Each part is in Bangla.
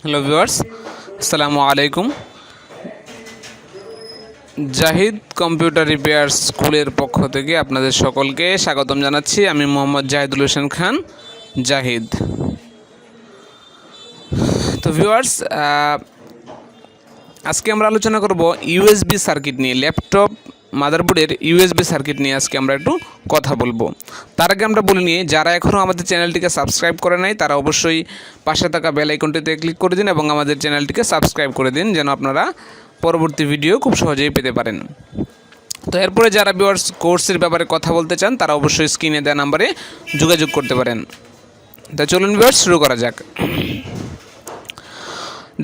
হ্যালো ভিউয়ার্স, আসসালামু আলাইকুম। জাহিদ কম্পিউটার রিপেয়ার স্কুলের পক্ষ থেকে আপনাদের সকলকে স্বাগতম জানাচ্ছি। আমি মোহাম্মদ জাহিদুল হোসেন খান, জাহিদ। তো ভিউয়ার্স, আজকে আমরা আলোচনা করব ইউএসবি সার্কিট নিয়ে। ল্যাপটপ মাদারবোর্ডের ইউএসবি সার্কিট নিয়ে আজকে আমরা একটু কথা বলবো। তার আগে আমরা বলে নিই, যারা এখনও আমাদের চ্যানেলটিকে সাবস্ক্রাইব করে নাই তারা অবশ্যই পাশে থাকা বেল আইকনটিতে ক্লিক করে দিন এবং আমাদের চ্যানেলটিকে সাবস্ক্রাইব করে দিন, যেন আপনারা পরবর্তী ভিডিও খুব সহজেই পেতে পারেন। তো এরপরে যারা ভিউয়ার্স কোর্সের ব্যাপারে কথা বলতে চান তারা অবশ্যই স্ক্রিনে দেওয়া নাম্বারে যোগাযোগ করতে পারেন। তো চলুন ভিউয়ার্স, শুরু করা যাক।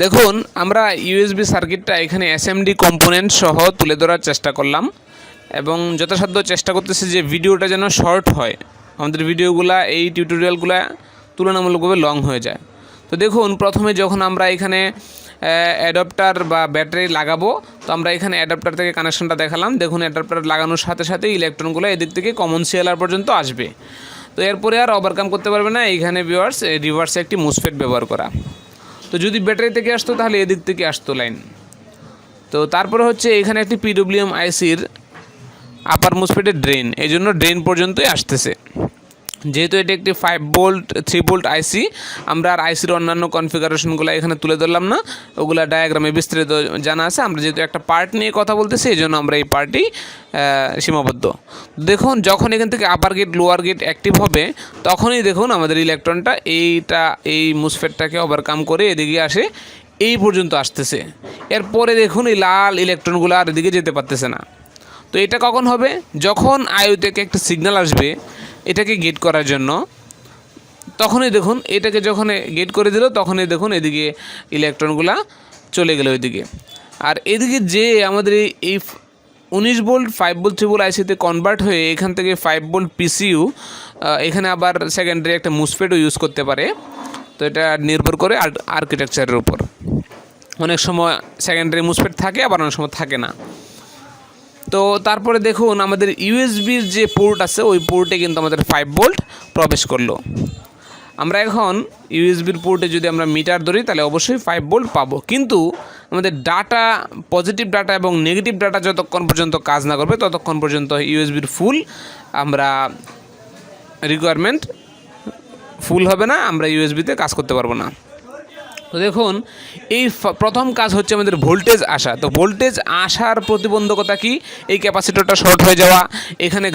দেখুন, আমরা ইউএসবি সার্কিটটা এখানে এসএমডি কম্পোনেন্ট সহ তুলে ধরার চেষ্টা করলাম এবং যথাসাধ্য চেষ্টা করতেছি যে ভিডিওটা যেন শর্ট হয়। আমাদের ভিডিওগুলা, এই টিউটোরিয়ালগুলো তুলনামূলকভাবে লং হয়ে যায়। তো দেখুন, প্রথমে যখন আমরা এখানে অ্যাডাপ্টার বা ব্যাটারি লাগাবো, তো আমরা এখানে অ্যাডাপ্টার থেকে কানেকশনটা দেখালাম। দেখুন, অ্যাডাপ্টার লাগানোর সাথে সাথে ইলেকট্রনগুলো এদিক থেকে কমন সিএলআর পর্যন্ত আসবে। তো এরপরে আর ওভারকাম করতে পারবে না এইখানে ভিউয়ার্স রিভার্সে একটি মুসফেট ব্যবহার করা। তো যদি ব্যাটারি থেকে আসতো তাহলে এদিক থেকে আসতো লাইন। তো তারপরে হচ্ছে এখানে একটি পিডব্লিউএম আইসির আপার মুসফেটের ড্রেন, এই জন্য ড্রেন পর্যন্তই আসতেছে। যেহেতু এটি একটি 5 ভোল্ট 3 ভোল্ট আইসি, আমরা আর আইসির অন্যান্য কনফিগারেশনগুলো এখানে তুলে ধরলাম না, ওগুলা ডায়াগ্রামে বিস্তারিত জানা আছে। আমরা যেহেতু একটা পার্ট নিয়ে কথা বলতেছি, এই জন্য আমরা এই পার্টই সীমাবদ্ধ। দেখুন, যখন এখান থেকে আপার গেট লোয়ার গেট অ্যাক্টিভ হবে, তখনই দেখুন আমাদের ইলেকট্রনটা এই মুসফেটটাকে ওভারকাম করে এদিকে আসে, এই পর্যন্ত আসতেছে। এরপরে দেখুন এই লাল ইলেকট্রনগুলো আর এদিকে যেতে পারতেছে না। তো এটা কখন হবে? যখন আইও থেকে একটা সিগন্যাল আসবে এটাকে গেট করার জন্য, তখনই দেখুন এটাকে যখন গেট করে দিল, তখনই দেখুন এদিকে ইলেকট্রনগুলা চলে গেল ওইদিকে। আর এদিকে যে আমাদের এই 19 ভোল্ট 5 ভোল্ট 3 ভোল্ট আইসিতে কনভার্ট হয়ে এখান থেকে 5 ভোল্ট পিসিইউ, এখানে আবার সেকেন্ডারি একটা মুসফেটও ইউজ করতে পারে। তো এটা নির্ভর করে আর্কিটেকচারের উপর। অনেক সময় সেকেন্ডারি মুসফেট থাকে, আবার অনেক সময় থাকে না। তো তারপরে দেখুন আমাদের ইউএসবির যে পোর্ট আছে, ওই পোর্টে কিন্তু আমাদের 5 ভোল্ট প্রবেশ করলো। আমরা এখন ইউএসবির পোর্টে যদি আমরা মিটার ধরি তাহলে অবশ্যই 5 ভোল্ট পাবো, কিন্তু আমাদের ডাটা, পজিটিভ ডাটা এবং নেগেটিভ ডাটা যতক্ষণ পর্যন্ত কাজ না করবে ততক্ষণ পর্যন্ত ইউএসবির ফুল আমরা রিকোয়ারমেন্ট ফুল হবে না, আমরা ইউএসবিতে কাজ করতে পারবো না। তো দেখুন, এই প্রথম কাজ হচ্ছে আমাদের ভোল্টেজ আসা। তো ভোল্টেজ আসার প্রতিবন্ধকতা কি? এই ক্যাপাসিটরটা শর্ট হয়ে যাওয়া, এখানে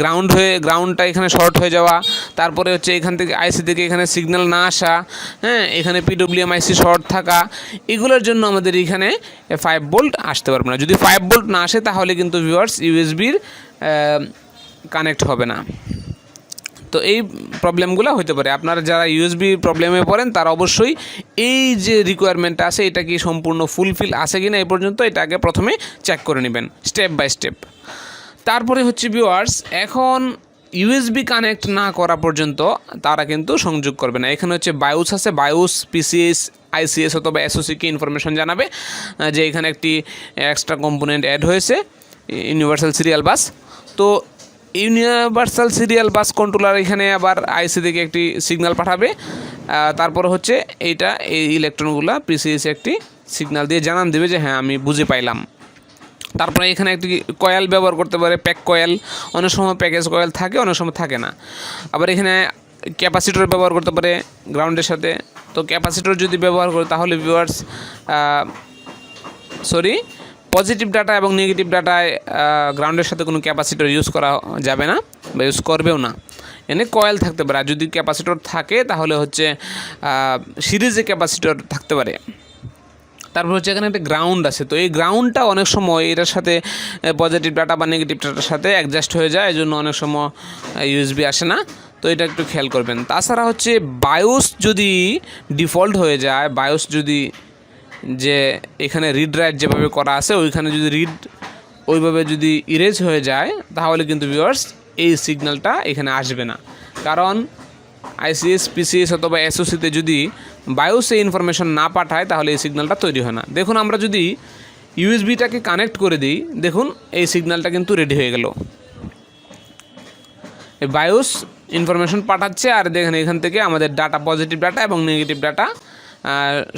গ্রাউন্ডটা এখানে শর্ট হয়ে যাওয়া, তারপরে হচ্ছে এখান থেকে আইসি থেকে এখানে সিগন্যাল না আসা, হ্যাঁ, এখানে পিডব্লিউএম আইসি শর্ট থাকা, এগুলোর জন্য আমাদের এখানে 5 ভোল্ট আসতে পারবে না। যদি 5 ভোল্ট না আসে তাহলে কিন্তু ভিউয়ার্স ইউএসবির কানেক্ট হবে না। তো এই প্রবলেমগুলো হতে পারে। আপনারা যারা ইউএসবি প্রবলেমে পড়েন তারা অবশ্যই এই যে রিকোয়ারমেন্টটা আছে এটা কি সম্পূর্ণ ফুলফিল আছে কি না এই পর্যন্ত এটা আগে প্রথমে চেক করে নেবেন স্টেপ বাই স্টেপ। তারপরে হচ্ছে ভিউয়ার্স, এখন ইউএসবি কানেক্ট না করা পর্যন্ত তারা কিন্তু সংযোগ করবে না। এখানে হচ্ছে বায়োস আছে, বায়োস পিসিএস আইসিএস অথবা এসওসিকে ইনফরমেশন জানাবে যে এখানে একটি এক্সট্রা কম্পোনেন্ট অ্যাড হয়েছে, ইউনিভার্সাল সিরিয়াল বাস। তো ইউনিভার্সাল সিরিয়াল বাস কন্ট্রোলার এখানে আবার আইসি থেকে একটি সিগন্যাল পাঠাবে। তারপর হচ্ছে এই ইলেকট্রনগুলো পিসিএস একটি সিগন্যাল দিয়ে জানান দেবে যে হ্যাঁ আমি বুঝে পাইলাম। তারপরে এখানে একটি কয়েল ব্যবহার করতে পারে, প্যাক কয়েল। অনেক সময় প্যাকেজ কয়েল থাকে, অনেক সময় থাকে না। আবার এখানে ক্যাপাসিটর ব্যবহার করতে পারে গ্রাউন্ডের সাথে। তো ক্যাপাসিটর যদি ব্যবহার করে তাহলে ভিউয়ার্স পজিটিভ ডাটা এবং নেগেটিভ ডাটায় গ্রাউন্ডের সাথে কোনো ক্যাপাসিটর ইউজ করা যাবে না বা ইউজ করবেও না। এনে কয়েল থাকতে পারে, আর যদি ক্যাপাসিটর থাকে তাহলে হচ্ছে সিরিজে ক্যাপাসিটর থাকতে পারে। তারপর হচ্ছে এখানে একটা গ্রাউন্ড আছে। তো এই গ্রাউন্ডটা অনেক সময় এটার সাথে পজিটিভ ডাটা বা নেগেটিভ ডাটার সাথে অ্যাডজাস্ট হয়ে যায়, এই জন্য অনেক সময় ইউএসবি আসে না। তো এটা একটু খেয়াল করবেন। তাছাড়া হচ্ছে বায়োস যদি ডিফল্ট হয়ে যায়, বায়োস যদি যে এখানে রিড রাইট যেভাবে করা আছে ওইখানে যদি ওইভাবে যদি ইরেজ হয়ে যায় তাহলে কিন্তু ভিউয়ার্স এই সিগন্যালটা এখানে আসবে না। কারণ আইসিএস পিসিএস অথবা এসওসিতে যদি বায়োসে ইনফরমেশন না পাঠায় তাহলে এই সিগন্যালটা তৈরি হয় না। দেখুন, আমরা যদি ইউএসবিটাকে কানেক্ট করে দিই, দেখুন এই সিগন্যালটা কিন্তু রেডি হয়ে গেল। এই বায়োস ইনফরমেশন পাঠাচ্ছে আর দেখেন এখান থেকে আমাদের ডাটা, পজিটিভ ডাটা এবং নেগেটিভ ডাটা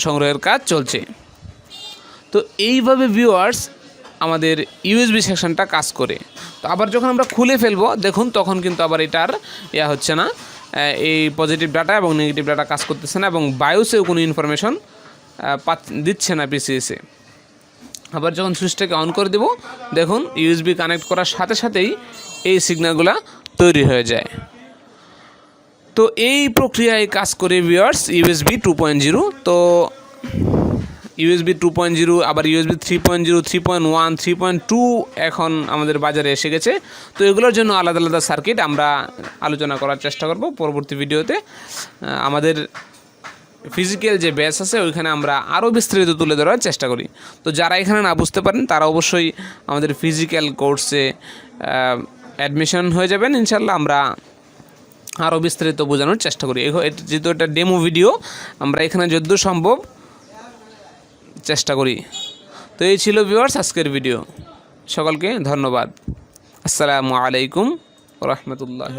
সংগ্রহের কাজ চলছে। তো এইভাবে ভিউয়ার্স আমাদের ইউএসবি সেকশনটা কাজ করে। তো আবার যখন আমরা খুলে ফেলবো দেখুন তখন কিন্তু আবার এটার হচ্ছে না, এই পজিটিভ ডাটা এবং নেগেটিভ ডাটা কাজ করতেছে না এবং বায়োসেও কোনো ইনফরমেশন দিচ্ছে না পিসিএসে। আবার যখন সুইচটাকে অন করে দেব দেখুন ইউএসবি কানেক্ট করার সাথে সাথেই এই সিগন্যালগুলো তৈরি হয়ে যায়। তো এই প্রক্রিয়ায় কাজ করে ভিউয়ার্স ইউএসবি 2.0। তো ইউএসবি 2.0 আবার ইউএসবি 3.0, 3.1, 3.2 এখন আমাদের বাজারে এসে গেছে। তো এগুলোর জন্য আলাদা আলাদা সার্কিট আমরা আলোচনা করার চেষ্টা করব পরবর্তী ভিডিওতে। আমাদের ফিজিক্যাল যে ব্যাচ আছে ওইখানে আমরা আরও বিস্তারিত তুলে ধরার চেষ্টা করি। তো যারা এখানে না বুঝতে পারেন তারা অবশ্যই আমাদের ফিজিক্যাল কোর্সে অ্যাডমিশন হয়ে যাবেন ইনশাল্লাহ। আমরা আরও বিস্তারিত বোঝানোর চেষ্টা করি। যেহেতু এটা ডেমো ভিডিও আমরা এখানে যতদূর সম্ভব চেষ্টা করি। তো এই ছিল ভিউয়ার্স আজকের ভিডিও। সকলকে ধন্যবাদ। আসসালামু আলাইকুম ওয়া রাহমাতুল্লাহি।